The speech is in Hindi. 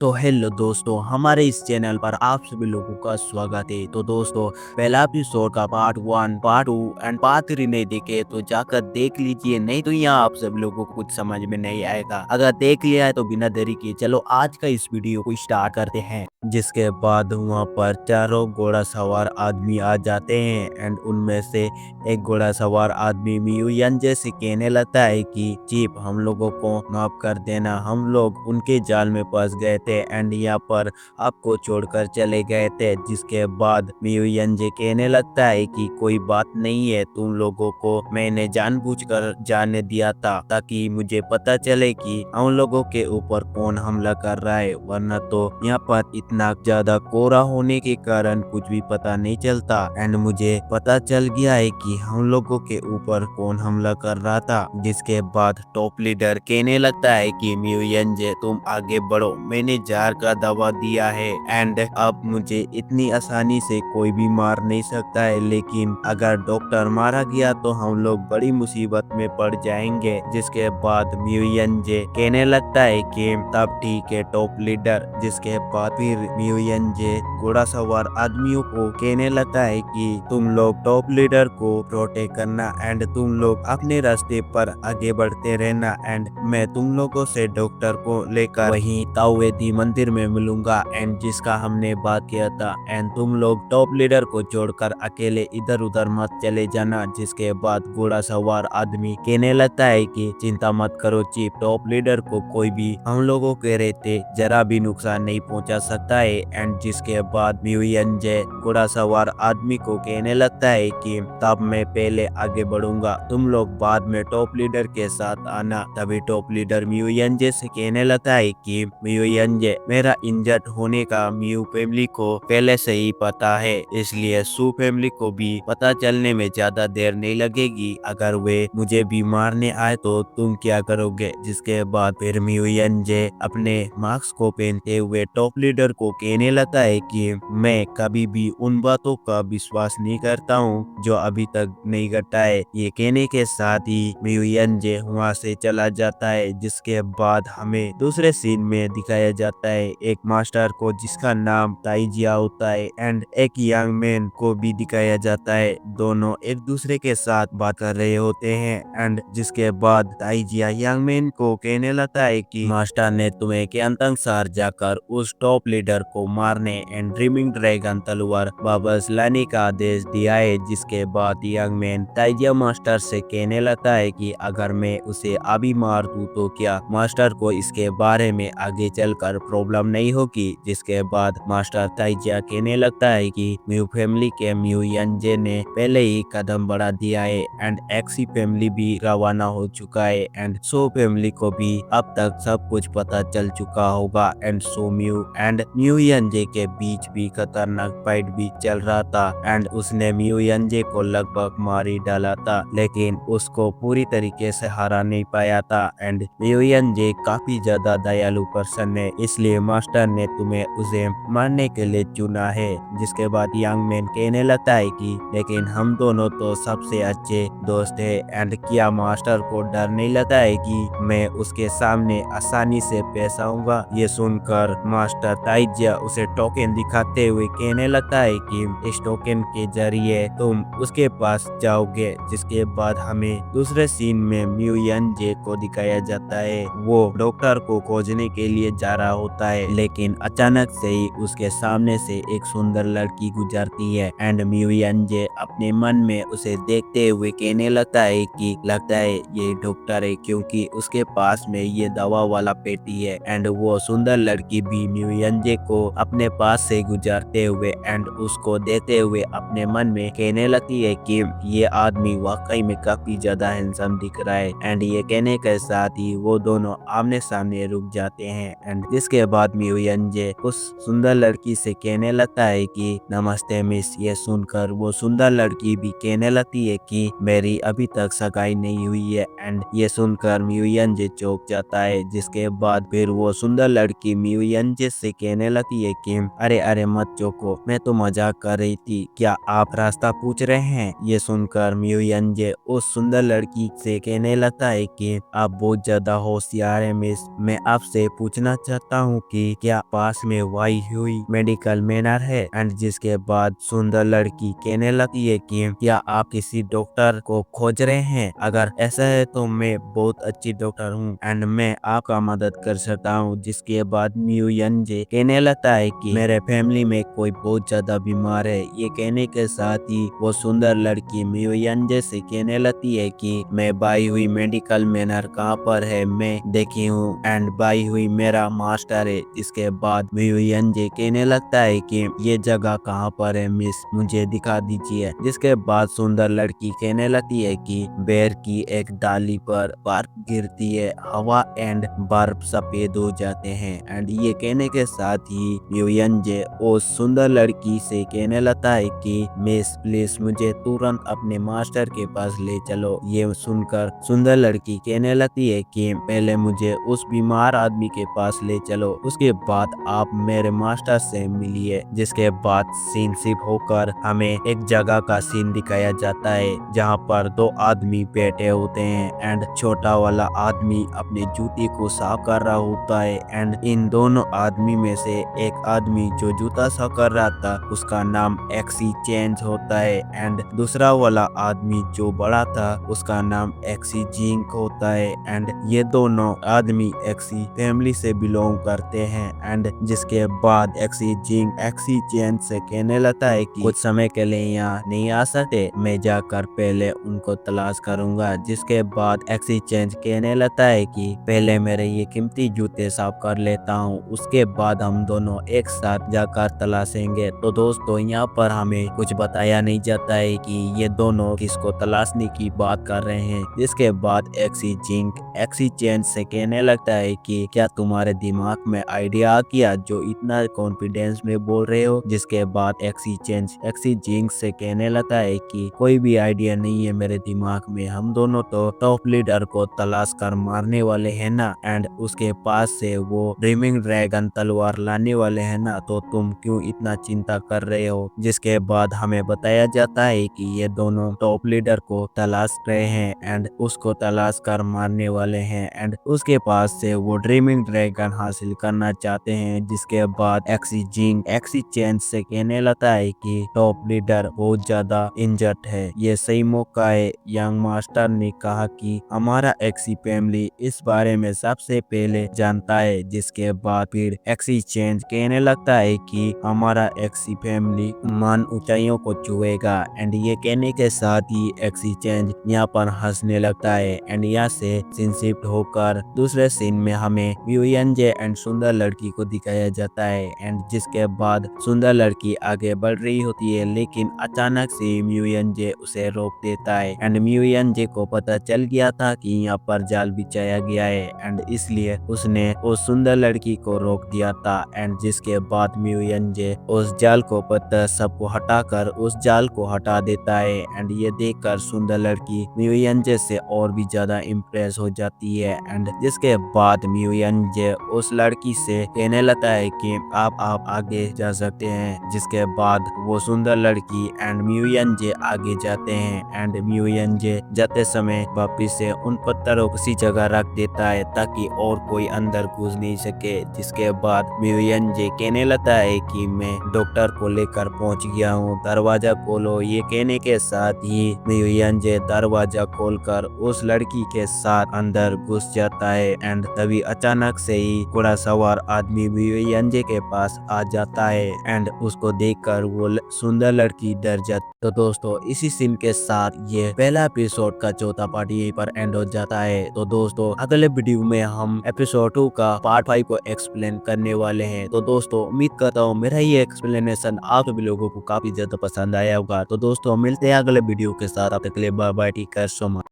तो हेलो दोस्तों, हमारे इस चैनल पर आप सभी लोगों का स्वागत है। तो दोस्तों, पहला एपिसोड का पार्ट 1, पार्ट 2 एंड पार्ट 3 नहीं देखे तो जाकर देख लीजिए, नहीं तो यहाँ आप सभी लोगों को कुछ समझ में नहीं आएगा। अगर देख लिया है तो बिना देरी किए चलो आज का इस वीडियो को स्टार्ट करते हैं। जिसके बाद वहाँ पर चारों घोड़ा सवार आदमी आ जाते हैं एंड उनमें से एक घोड़ा सवार आदमी मियुयन से कहने लगता है कि चीफ, हम लोगों को माफ कर देना, हम लोग उनके जाल में फंस गए थे एंड यहाँ पर आपको छोड़कर चले गए थे। जिसके बाद मियुयन कहने लगता है कि कोई बात नहीं है, तुम लोगों को मैंने जानबूझकर जाने दिया था ताकि मुझे पता चले कि हम लोगों के ऊपर कौन हमला कर रहा है, वरना तो यहाँ पर इतना ज्यादा कोहरा होने के कारण कुछ भी पता नहीं चलता। एंड मुझे पता चल गया है कि हम लोगों के ऊपर कौन हमला कर रहा था। जिसके बाद टॉप लीडर कहने लगता है कि मियुयन तुम आगे बढ़ो, मैंने जार का दवा दिया है एंड अब मुझे इतनी आसानी से कोई भी मार नहीं सकता है, लेकिन अगर डॉक्टर मारा गया तो हम लोग बड़ी मुसीबत में पड़ जाएंगे। जिसके बाद मियुयन कहने लगता है कि तब ठीक है टॉप लीडर। जिसके बाद फिर मियुयन घोड़ा सवार आदमियों को कहने लगता है कि तुम लोग टॉप लीडर को प्रोटेक्ट करना एंड तुम लोग अपने रास्ते पर आगे बढ़ते रहना एंड मैं तुम लोगों से डॉक्टर को लेकर वहीं ताओवेदी मंदिर में मिलूंगा एंड जिसका हमने बात किया था। एंड तुम लोग टॉप लीडर को छोड़कर अकेले इधर उधर मत चले जाना। जिसके बाद घोड़ा सवार आदमी कहने लगता है कि चिंता मत करो चीफ, टॉप लीडर को कोई भी हम लोगों के रहते जरा भी नुकसान नहीं पहुंचा सकता है। एंड जिसके बाद मियुयन घोड़ा सवार आदमी को कहने लगता है कि तब मैं पहले आगे बढ़ूंगा, तुम लोग बाद में टॉप लीडर के साथ आना। तभी टॉप लीडर मियुयन से कहने लगता है कि मियुयन मेरा इंजर्ड होने का मियू फैमिली को पहले से ही पता है, इसलिए सू फैमिली को भी पता चलने में ज्यादा देर नहीं लगेगी। अगर वे मुझे भी मारने आए तो तुम क्या करोगे। जिसके बाद फिर मियुयन अपने मास्क को पहनते हुए टॉप लीडर को कहने लगता है कि मैं कभी भी उन बातों का विश्वास नहीं करता हूँ जो अभी तक नहीं घटा है। ये कहने के साथ ही मियुयन वहाँ से चला जाता है। जिसके बाद हमें दूसरे सीन में दिखाया जाता है एक मास्टर को जिसका नाम ताइजिया होता है एंड एक यंग मैन को भी दिखाया जाता है। दोनों एक दूसरे के साथ बात कर रहे होते हैं एंड जिसके बाद ताइजिया यंग मैन को कहने लगता है कि मास्टर ने तुम्हें के अंतसार जाकर उस टॉप लीडर को मारने एंड ड्रीमिंग ड्रैगन तलवार वापस लाने का आदेश दिया है। जिसके बाद यंग मैन ताइजिया मास्टर से कहने लगता है कि अगर मैं उसे अभी मार दूं तो क्या मास्टर को इसके बारे में आगे चलकर प्रॉब्लम नहीं होगी। जिसके बाद मास्टर ताइजिया कहने लगता है कि म्यू फैमिली के मियुयन ने पहले ही कदम बढ़ा दिया है एंड एक्सी फैमिली भी रवाना हो चुका है एंड सो फैमिली को भी अब तक सब कुछ पता चल चुका होगा। एंड सो म्यू एंड मियुयन के बीच भी खतरनाक फाइट भी चल रहा था एंड उसने मियुयन को लगभग मार ही डाला था, लेकिन उसको पूरी तरीके से हरा नहीं पाया था। एंड मियुयन काफी ज्यादा दयालु पर्सन है, इसलिए मास्टर ने तुम्हें उसे मारने के लिए चुना है। जिसके बाद यंग मैन कहने लगता है कि लेकिन हम दोनों तो सबसे अच्छे दोस्त है एंड क्या मास्टर को डर नहीं लगता है कि मैं उसके सामने आसानी से पेश आऊंगा। ये सुनकर मास्टर ताइजिया उसे टोकन दिखाते हुए कहने लगता है कि इस टोकन के जरिए तुम उसके पास जाओगे। जिसके बाद हमें दूसरे सीन में मियुयन को दिखाया जाता है, वो डॉक्टर को खोजने के लिए जा रहा होता है, लेकिन अचानक से ही उसके सामने से एक सुंदर लड़की गुजरती है एंड मियुयन अपने मन में उसे देखते हुए कहने लगता है कि लगता है ये डॉक्टर है, क्योंकि उसके पास में ये दवा वाला पेटी है। एंड वो सुंदर लड़की भी मियुयन को अपने पास से गुजरते हुए एंड उसको देते हुए अपने मन में कहने लगती है कि ये आदमी वाकई में काफी ज्यादा हैंडसम दिख रहा है। एंड ये कहने के साथ ही वो दोनों आमने सामने रुक जाते हैं एंड जिसके बाद मियुयन उस सुंदर लड़की से कहने लगता है कि नमस्ते मिस। ये सुनकर वो सुंदर लड़की भी कहने लगती है कि मेरी अभी तक सगाई नहीं हुई है एंड ये सुनकर मियुयन चौंक जाता है। जिसके बाद फिर वो सुंदर लड़की मियुयन से कहने कहने लगती है कि अरे अरे मत चौंको, मैं तो मजाक कर रही थी, क्या आप रास्ता पूछ रहे हैं? ये सुनकर मियो यंजे उस सुंदर लड़की से कहने लगता है कि आप बहुत ज्यादा होशियार है मिस, मैं आपसे पूछना चाहता हूँ कि क्या पास में वाई हुई मेडिकल मैनर है? एंड जिसके बाद सुंदर लड़की कहने लगती है कि क्या आप किसी डॉक्टर को खोज रहे हैं? अगर ऐसा है तो मैं बहुत अच्छी डॉक्टर हूँ एंड मैं आपका मदद कर सकता हूँ। जिसके बाद मियो यंजे कहने लगता है कि मेरे फैमिली में कोई बहुत ज्यादा बीमार है। ये कहने के साथ ही वो सुंदर लड़की मियो यंजे से कहने लगती है कि मैं बाई हुई मेडिकल मैनर कहाँ पर है, मैं देखी हूँ एंड बाई हुई मेरा मास्टर है। इसके बाद मियो यंजे कहने लगता है कि ये जगह कहाँ पर है मिस, मुझे दिखा दीजिए। जिसके बाद सुंदर लड़की कहने लगती है कि बेर की एक डाली पर बर्फ गिरती है, हवा एंड बर्फ सफेद हो जाते हैं। एंड ये कहने के साथ ही मियो यंजे उस सुंदर लड़की से कहने लगता है कि मिस प्लीज मुझे तुरंत अपने मास्टर के पास ले चलो। ये सुनकर सुंदर लड़की कहने लगती है कि पहले मुझे उस बीमार आदमी के पास ले चलो, उसके बाद आप मेरे मास्टर से मिलिए। जिसके बाद सीन शिफ्ट होकर हमें एक जगह का सीन दिखाया जाता है जहाँ पर दो आदमी बैठे होते हैं एंड छोटा वाला आदमी अपने जूते को साफ कर रहा होता है। एंड इन दोनों आदमी में से एक आदमी जो जूता साफ कर रहा था उसका नाम एक्सी चेंज होता है एंड दूसरा वाला आदमी जो बड़ा था उसका नाम एक्सी जिंक होता है। एंड ये दोनों आदमी एक्सी फैमिली से बिलोंग करते हैं। एंड जिसके बाद एक्सी जिंक एक्सी चेंज से कहने लगता है कि कुछ समय के लिए यहाँ नहीं आ सकते, मैं जाकर पहले उनको तलाश करूंगा। जिसके बाद एक्सी चेंज कहने लगता है कि पहले मेरे ये कीमती जूते साफ कर लेता हूँ, उसके बाद हम दोनों एक साथ जाकर तलाशेंगे। तो दोस्तों यहाँ पर हमें कुछ बताया नहीं जाता है कि ये दोनों किसको तलाशने की बात कर रहे हैं। जिसके बाद एक्सी जिंक एक्सी चेंज से कहने लगता है कि क्या तुम्हारे दिमाग में आइडिया आ गया जो इतना कॉन्फिडेंस में बोल रहे हो? जिसके बाद एक्सी चेंज एक्सी जिंक से कहने लगता है कि कोई भी आइडिया नहीं है मेरे दिमाग में, हम दोनों तो टॉप लीडर को तलाश कर मारने वाले हैं ना एंड उसके पास से वो ड्रीमिंग ड्रैगन तलवार लाने वाले हैं ना, तो तुम क्यों इतना चिंता कर रहे हो? जिसके बाद हमें बताया जाता है कि ये दोनों टॉप लीडर को तलाश रहे हैं एंड उसको तलाश कर मारने वाले हैं एंड उसके पास से वो ड्रीमिंग ड्रैगन हासिल करना चाहते हैं। जिसके बाद एक्सी जिंक एक्सी चेंज से कहने लगता है कि टॉप लीडर बहुत ज्यादा इंजर्ड है, ये सही मौका है। यंग मास्टर ने कहा कि हमारा एक्सी फैमिली इस बारे में सबसे पहले जानता है। जिसके बाद फिर एक्सी चेंज कहने लगता है कि हमारा एक्सी फैमिली मान ऊंचाइयों को छुएगा एंड ये कहने के साथ ही एक्सी चेंज यहाँ पर हंसने लगता है। एंड यहाँ से सीन शिफ्ट होकर दूसरे सीन में हमें मियो यंजे एंड सुंदर लड़की को दिखाया जाता है। एंड जिसके बाद सुंदर लड़की आगे बढ़ रही होती है लेकिन अचानक से मियो यंजे उसे रोक देता है एंड मियो यंजे को पता चल गया था कि यहाँ पर जाल बिछाया गया है एंड इसलिए उसने उस सुंदर लड़की को रोक दिया था। एंड जिसके बाद मियो यंजे उस जाल को पत्थर सबको हटाकर उस जाल को हटा देता है एंड ये देखकर सुंदर लड़की मियो यंजे से और भी ज्यादा इम्प्रेस हो जाती है। एंड जिसके बाद मियो यंजे उस लड़की से कहने लगता है कि आप आगे जा सकते हैं। जिसके बाद वो सुंदर लड़की एंड मियो यंजे आगे जाते हैं एंड मियो यंजे जाते समय वापिस से उन पत्थरों को उसी जगह रख देता है ताकि और कोई अंदर घुस नहीं सके। जिसके बाद मियो यंजे कहने लगता है कि मैं डॉक्टर को लेकर पहुंच गया हूँ, दरवाजा खोलो। ये कहने के साथ ही मियो यंजे दरवाजा खोलकर उस लड़की के साथ अंदर घुस जाता है एंड तभी अचानक से ही घोड़ा सवार आदमी मियो यंजे के पास आ जाता है एंड उसको देखकर वो सुंदर लड़की डर जाती। तो दोस्तों इसी सीन के साथ ये पहला एपिसोड का चौथा पार्ट यहीं पर एंड हो जाता है। तो दोस्तों अगले वीडियो में हम एपिसोड 2 का पार्ट 5 को एक्सप्लेन करने वाले हैं। तो दोस्तों उम्मीद करता हूँ मेरा ये एक्सप्लेनेशन आप सभी लोगों को काफी ज्यादा पसंद आया होगा। तो दोस्तों मिलते हैं अगले वीडियो के साथ, अब तक के लिए bye bye, take care so much.